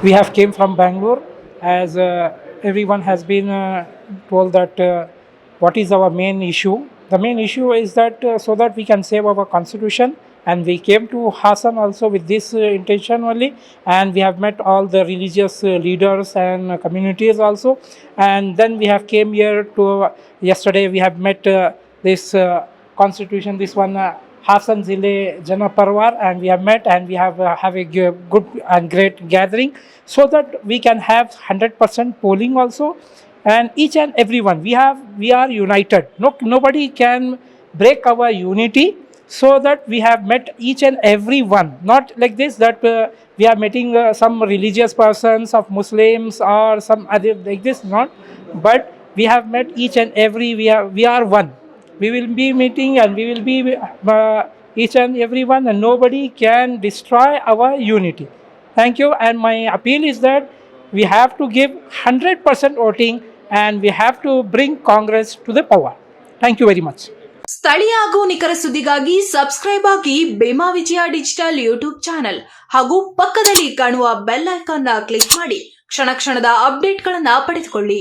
We have came from Bangalore as everyone has been told that what is our main issue. The main issue is that so that we can save our constitution, and we came to Hassan also with this intention only, and we have met all the religious leaders and communities also, and then we have came here to yesterday we have met this constitution, this one Hassan Zile Jana Parvar, and we have met and we have a good and great gathering so that we can have 100% polling also, and each and everyone we are united. Nobody can break our unity, so that we have met each and every one, not like this that we are meeting some religious persons of Muslims or some other like this, not, but we have met each and every, we are one. We will be meeting and we will be each and everyone, and nobody can destroy our unity. Thank you. And my appeal is that we have to give 100% voting, and we have to bring Congress to the power. Thank you very much. ಸ್ಥಳೀಯ ಹಾಗೂ ನಿಖರ ಸುದ್ದಿಗಾಗಿ subscribe ಆಗಿ ಬೇಮಾ ವಿಜಯ digital YouTube channel ಹಾಗೂ ಪಕ್ಕದಲ್ಲಿ ಕಾಣುವ bell icon click ಮಾಡಿ ಕ್ಷಣ ಕ್ಷಣದ ಅಪ್ಡೇಟ್ಗಳನ್ನು ಪಡೆದುಕೊಳ್ಳಿ.